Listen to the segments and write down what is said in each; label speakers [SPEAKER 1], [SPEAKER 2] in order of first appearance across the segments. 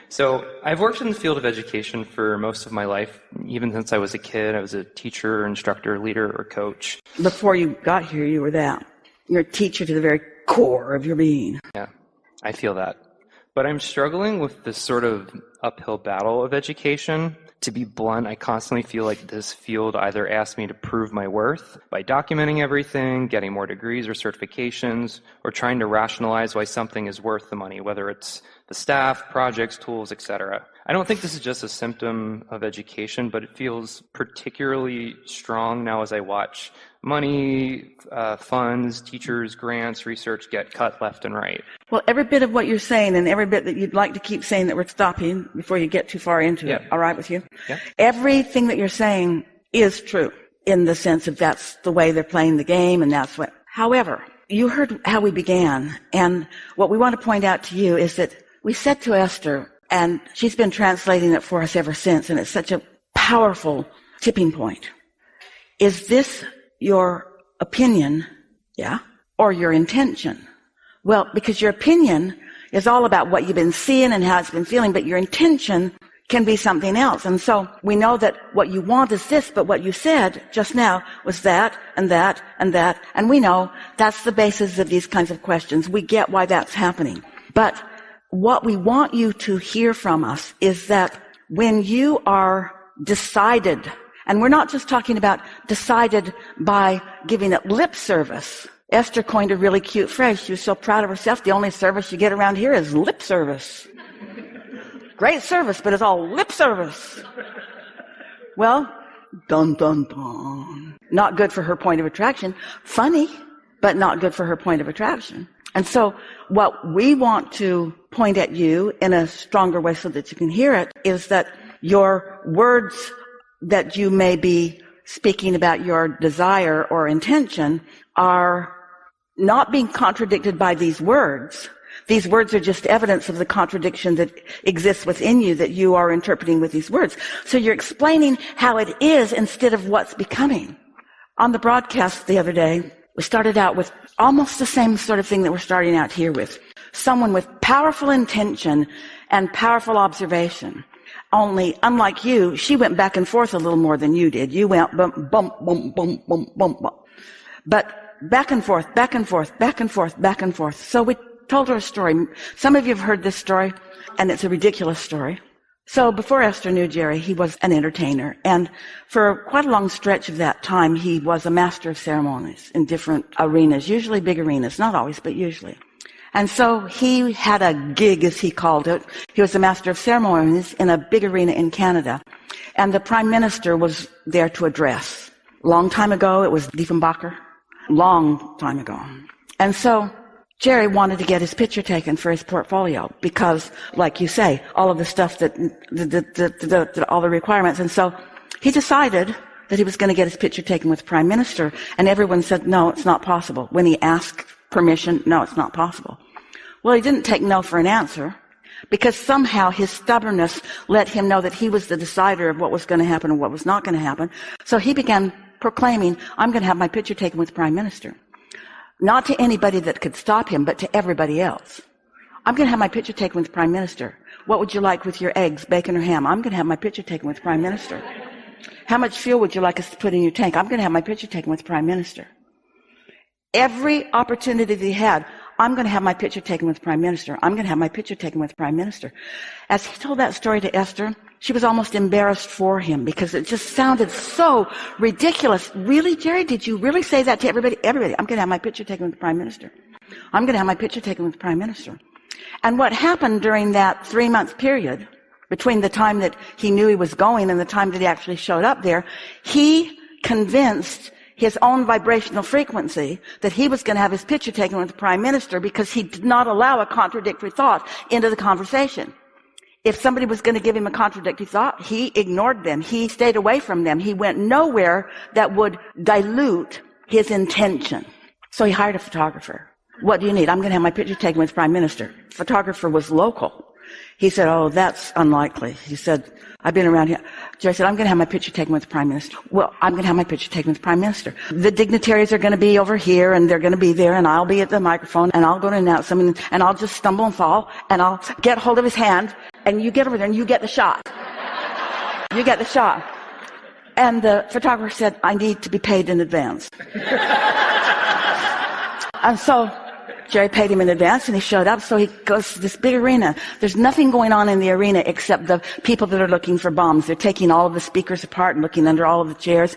[SPEAKER 1] So I've worked in the field of education for most of my life. Even since I was a kid, I was a teacher, instructor, leader, or coach.
[SPEAKER 2] Before you got here, you were that. You're a teacher to the very core of your being.
[SPEAKER 1] Yeah, I feel that. But I'm struggling with this sort of uphill battle of education. To be blunt, I constantly feel like this field either asks me to prove my worth by documenting everything, getting more degrees or certifications, or trying to rationalize why something is worth the money, whether it's the staff, projects, tools, etc. I don't think this is just a symptom of education, but it feels particularly strong now as I watch money, funds, teachers, grants, research get cut left and right.
[SPEAKER 2] Well, every bit of what you're saying and every bit that you'd like to keep saying that we're stopping before you get too far into it, all right with you?
[SPEAKER 1] Yeah.
[SPEAKER 2] Everything that you're saying is true in the sense of that's the way they're playing the game and that's what. However, you heard how we began, and what we want to point out to you is that we said to Esther, and she's been translating it for us ever since, and it's such a powerful tipping point. Is this your opinion, or your intention? Well, because your opinion is all about what you've been seeing and how it's been feeling, but your intention can be something else. And so we know that what you want is this, but what you said just now was that and that and that. And we know that's the basis of these kinds of questions. We get why that's happening. But what we want you to hear from us is that when you are decided, and we're not just talking about decided by giving it lip service. Esther coined a really cute phrase. She was so proud of herself. The only service you get around here is lip service. Great service, but it's all lip service. Well, dun, dun, dun. Not good for her point of attraction. Funny, but not good for her point of attraction. And so what we want to point at you in a stronger way so that you can hear it is that your words that you may be speaking about your desire or intention are not being contradicted by these words. These words are just evidence of the contradiction that exists within you that you are interpreting with these words. So you're explaining how it is instead of what's becoming. On the broadcast the other day, we started out with almost the same sort of thing that we're starting out here with. Someone with powerful intention and powerful observation. Only, unlike you, she went back and forth a little more than you did. You went bump, bump, bump, bump, bump, bump, bump. But back and forth, back and forth, back and forth, back and forth. So we told her a story. Some of you have heard this story, and it's a ridiculous story. So before Esther knew Jerry, he was an entertainer. And for quite a long stretch of that time, he was a master of ceremonies in different arenas, usually big arenas, not always, but usually. And so he had a gig, as he called it. He was a master of ceremonies in a big arena in Canada. And the prime minister was there to address. Long time ago, it was Diefenbacher. Long time ago. And so Jerry wanted to get his picture taken for his portfolio because, like you say, all of the stuff that all the requirements. And so he decided that he was going to get his picture taken with the prime minister. And everyone said, no, it's not possible. When he asked permission, no, it's not possible. Well, he didn't take no for an answer because somehow his stubbornness let him know that he was the decider of what was going to happen and what was not going to happen. So he began proclaiming, I'm going to have my picture taken with the prime minister. Not to anybody that could stop him, but to everybody else. I'm going to have my picture taken with the prime minister. What would you like with your eggs, bacon, or ham? I'm going to have my picture taken with the prime minister. How much fuel would you like us to put in your tank? I'm going to have my picture taken with the prime minister. Every opportunity that he had, I'm going to have my picture taken with the prime minister. I'm going to have my picture taken with the prime minister. As he told that story to Esther, she was almost embarrassed for him because it just sounded so ridiculous. Really, Jerry? Did you really say that to everybody? Everybody. I'm going to have my picture taken with the prime minister. I'm going to have my picture taken with the prime minister. And what happened during that 3-month period between the time that he knew he was going and the time that he actually showed up there, he convinced his own vibrational frequency that he was going to have his picture taken with the prime minister because he did not allow a contradictory thought into the conversation. If somebody was going to give him a contradictory thought, he ignored them. He stayed away from them. He went nowhere that would dilute his intention. So he hired a photographer. What do you need? I'm going to have my picture taken with the prime minister. The photographer was local. He said, oh, that's unlikely. He said, I've been around here. Jerry said, I'm going to have my picture taken with the prime minister. Well, I'm going to have my picture taken with the prime minister. The dignitaries are going to be over here and they're going to be there and I'll be at the microphone and I'll go to announce them and I'll just stumble and fall and I'll get hold of his hand and you get over there and you get the shot. You get the shot. And the photographer said, I need to be paid in advance. And so Jerry paid him in advance, and he showed up. So he goes to this big arena. There's nothing going on in the arena except the people that are looking for bombs. They're taking all of the speakers apart and looking under all of the chairs.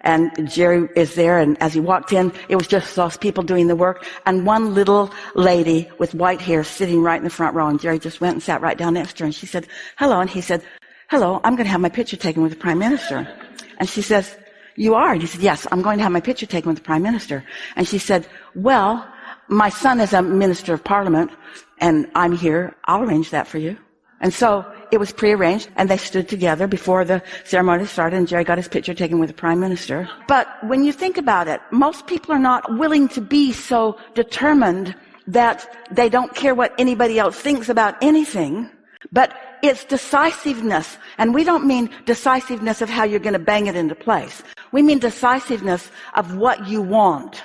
[SPEAKER 2] And Jerry is there, and as he walked in, it was just those people doing the work, and one little lady with white hair sitting right in the front row, and Jerry just went and sat right down next to her, and she said, hello, and he said, hello, I'm going to have my picture taken with the Prime Minister. And she says, you are? And he said, yes, I'm going to have my picture taken with the Prime Minister. And she said, well, my son is a Minister of Parliament, and I'm here. I'll arrange that for you. And so it was prearranged, and they stood together before the ceremony started, and Jerry got his picture taken with the Prime Minister. But when you think about it, most people are not willing to be so determined that they don't care what anybody else thinks about anything, but it's decisiveness. And we don't mean decisiveness of how you're going to bang it into place. We mean decisiveness of what you want.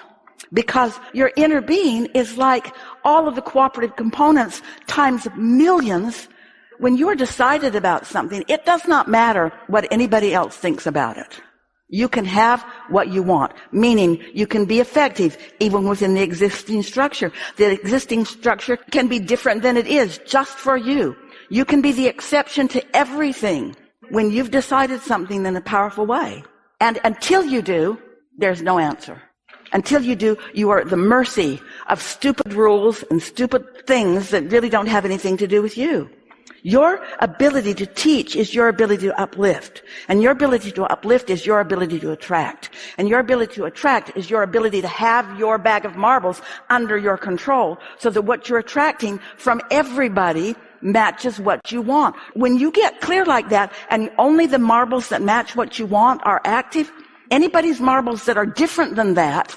[SPEAKER 2] Because your inner being is like all of the cooperative components times millions. When you're decided about something, it does not matter what anybody else thinks about it. You can have what you want, meaning you can be effective even within the existing structure. The existing structure can be different than it is just for you. You can be the exception to everything when you've decided something in a powerful way. And until you do, there's no answer. Until you do, you are at the mercy of stupid rules and stupid things that really don't have anything to do with you. Your ability to teach is your ability to uplift. And your ability to uplift is your ability to attract. And your ability to attract is your ability to have your bag of marbles under your control so that what you're attracting from everybody matches what you want. When you get clear like that and only the marbles that match what you want are active, anybody's marbles that are different than that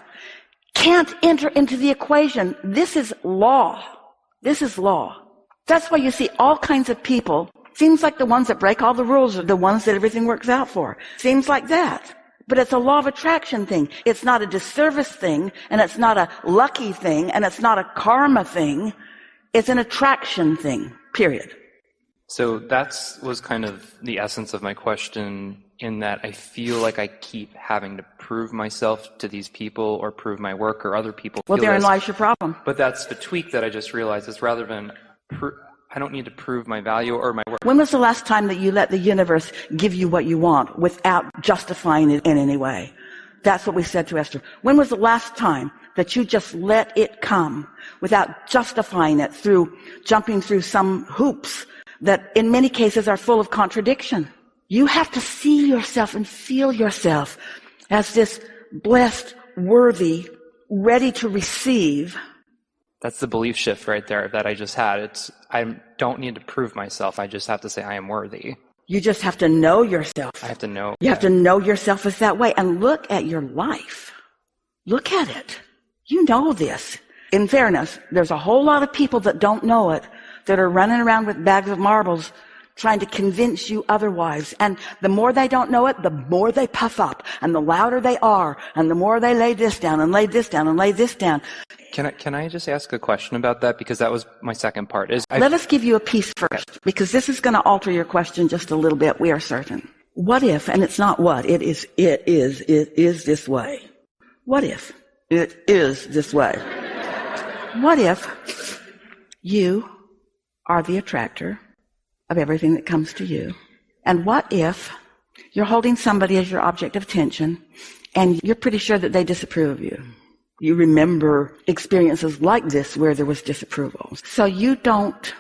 [SPEAKER 2] can't enter into the equation. This is law. This is law. That's why you see all kinds of people. Seems like the ones that break all the rules are the ones that everything works out for. Seems like that. But it's a law of attraction thing. It's not a disservice thing, and it's not a lucky thing, and it's not a karma thing. It's an attraction thing, period.
[SPEAKER 1] So was kind of the essence of my question, in that I feel like I keep having to prove myself to these people or prove my work, or other people
[SPEAKER 2] Well,
[SPEAKER 1] feel
[SPEAKER 2] therein
[SPEAKER 1] this.
[SPEAKER 2] lies your problem.
[SPEAKER 1] But that's the tweak that I just realized, is rather than I don't need to prove my value or my work.
[SPEAKER 2] When was the last time that you let the universe give you what you want without justifying it in any way? That's what we said to Esther. When was the last time that you just let it come without justifying it through jumping through some hoops that in many cases are full of contradiction? You have to see yourself and feel yourself as this blessed, worthy, ready to receive.
[SPEAKER 1] That's the belief shift right there that I just had. I don't need to prove myself. I just have to say I am worthy.
[SPEAKER 2] You just have to know yourself.
[SPEAKER 1] I have to know.
[SPEAKER 2] You have to know yourself as that way. And look at your life. Look at it. You know this. In fairness, there's a whole lot of people that don't know it, that are running around with bags of marbles trying to convince you otherwise. And the more they don't know it, the more they puff up, and the louder they are, and the more they lay this down and lay this down and lay this down.
[SPEAKER 1] Can I just ask a question about that? Because that was my second part.
[SPEAKER 2] Let us give you a piece first, because this is going to alter your question just a little bit, we are certain. What if, and it's not what, it is this way. What if it is this way? What if you are the attractor of everything that comes to you? And what if you're holding somebody as your object of attention and you're pretty sure that they disapprove of you? You remember experiences like this where there was disapproval. So you don't,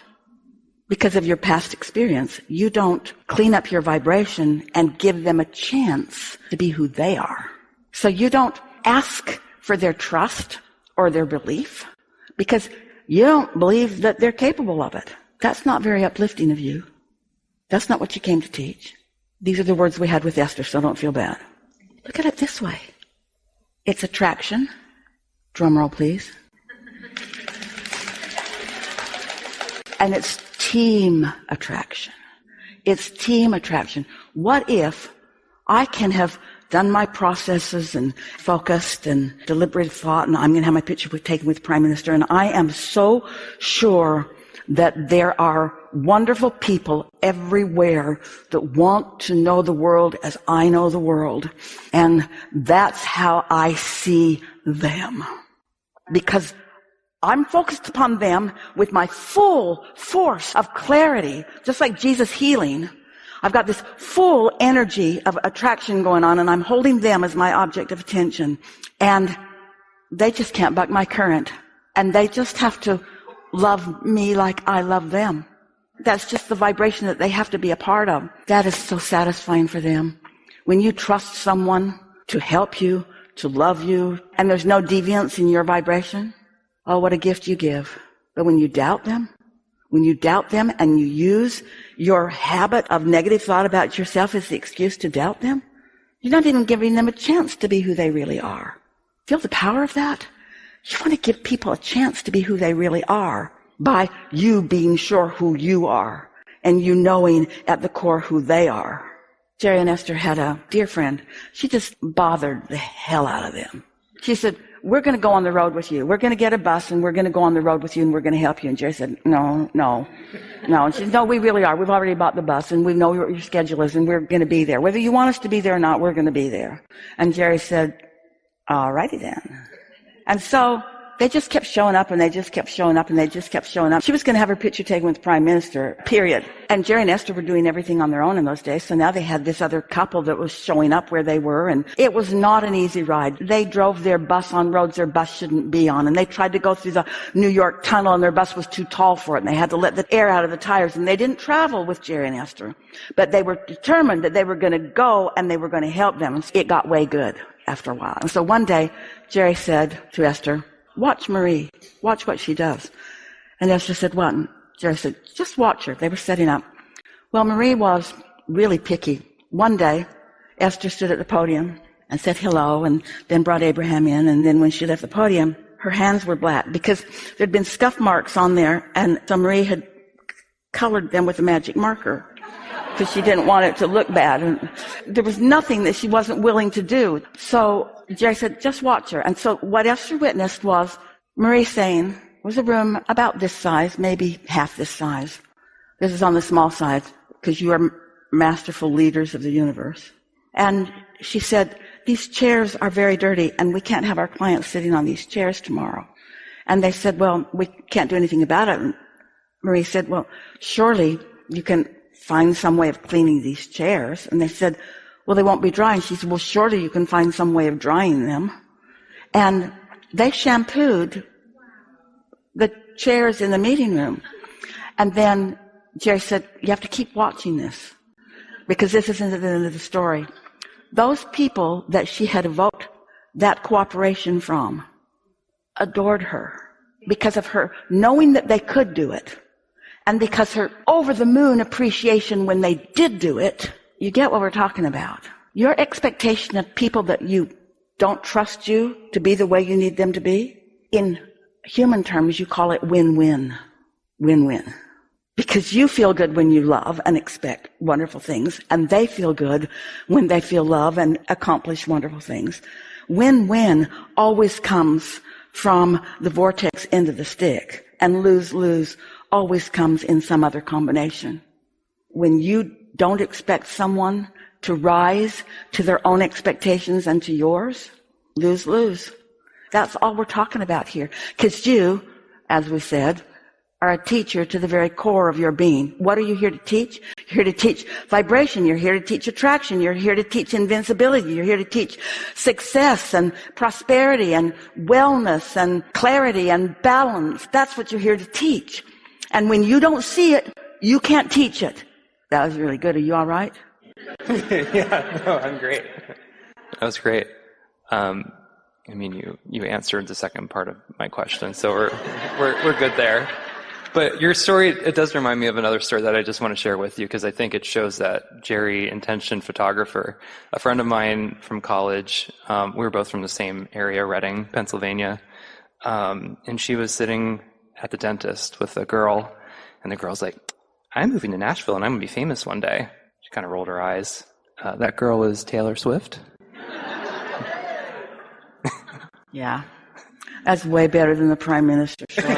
[SPEAKER 2] because of your past experience, you don't clean up your vibration and give them a chance to be who they are. So you don't ask for their trust or their belief because you don't believe that they're capable of it. That's not very uplifting of you. That's not what you came to teach. These are the words we had with Esther, so don't feel bad. Look at it this way. It's attraction. Drum roll, please. And it's team attraction. It's team attraction. What if I can have done my processes and focused and deliberative thought, and I'm going to have my picture taken with the Prime Minister, and I am so sure that there are wonderful people everywhere that want to know the world as I know the world. And that's how I see them. Because I'm focused upon them with my full force of clarity, just like Jesus healing. I've got this full energy of attraction going on, and I'm holding them as my object of attention. And they just can't buck my current. And they just have to love me like I love them. That's just the vibration that they have to be a part of. That is so satisfying for them. When you trust someone to help you, to love you, and there's no deviance in your vibration, oh, what a gift you give. But when you doubt them and you use your habit of negative thought about yourself as the excuse to doubt them, you're not even giving them a chance to be who they really are. Feel the power of that? You want to give people a chance to be who they really are by you being sure who you are and you knowing at the core who they are. Jerry and Esther had a dear friend. She just bothered the hell out of them. She said, we're going to go on the road with you. We're going to get a bus and we're going to go on the road with you and we're going to help you. And Jerry said, no. And she said, no, we really are. We've already bought the bus and we know what your schedule is and we're going to be there. Whether you want us to be there or not, we're going to be there. And Jerry said, all righty then. And so they just kept showing up and they just kept showing up and they just kept showing up. She was going to have her picture taken with the Prime Minister, period. And Jerry and Esther were doing everything on their own in those days. So now they had this other couple that was showing up where they were. And it was not an easy ride. They drove their bus on roads their bus shouldn't be on. And they tried to go through the New York tunnel and their bus was too tall for it. And they had to let the air out of the tires. And they didn't travel with Jerry and Esther. But they were determined that they were going to go and they were going to help them. And it got way good after a while. And so one day, Jerry said to Esther, watch Marie. Watch what she does. And Esther said, what? And Jerry said, just watch her. They were setting up. Well, Marie was really picky. One day, Esther stood at the podium and said hello and then brought Abraham in. And then when she left the podium, her hands were black because there'd been scuff marks on there. And so Marie had colored them with a magic marker because she didn't want it to look bad. And there was nothing that she wasn't willing to do. So Jerry said, just watch her. And so what Esther witnessed was Marie saying, it was a room about this size, maybe half this size. This is on the small side because you are masterful leaders of the universe. And she said, these chairs are very dirty and we can't have our clients sitting on these chairs tomorrow. And they said, well, we can't do anything about it. And Marie said, well, surely you can find some way of cleaning these chairs. And they said, well, they won't be drying. She said, well, surely you can find some way of drying them. And they shampooed the chairs in the meeting room. And then Jerry said, you have to keep watching this because this isn't the end of the story. Those people that she had evoked that cooperation from adored her because of her knowing that they could do it and because her over-the-moon appreciation when they did do it. You get what we're talking about. Your expectation of people that you don't trust you to be the way you need them to be, in human terms, you call it win-win. Win-win. Because you feel good when you love and expect wonderful things, and they feel good when they feel love and accomplish wonderful things. Win-win always comes from the vortex end of the stick, and lose-lose always comes in some other combination. When you don't expect someone to rise to their own expectations and to yours, lose-lose. That's all we're talking about here. Because you, as we said, are a teacher to the very core of your being. What are you here to teach? You're here to teach vibration. You're here to teach attraction. You're here to teach invincibility. You're here to teach success and prosperity and wellness and clarity and balance. That's what you're here to teach. And when you don't see it, you can't teach it. That was really good. Are you all right?
[SPEAKER 1] Yeah, no, I'm great. That was great. You answered the second part of my question, so we're good there. But your story, it does remind me of another story that I just want to share with you because I think it shows that Jerry intention photographer. A friend of mine from college, we were both from the same area, Reading, Pennsylvania, and she was sitting at the dentist with a girl, and the girl's like, I'm moving to Nashville and I'm going to be famous one day. She kind of rolled her eyes. That girl is Taylor Swift.
[SPEAKER 2] Yeah. That's way better than the Prime Minister story.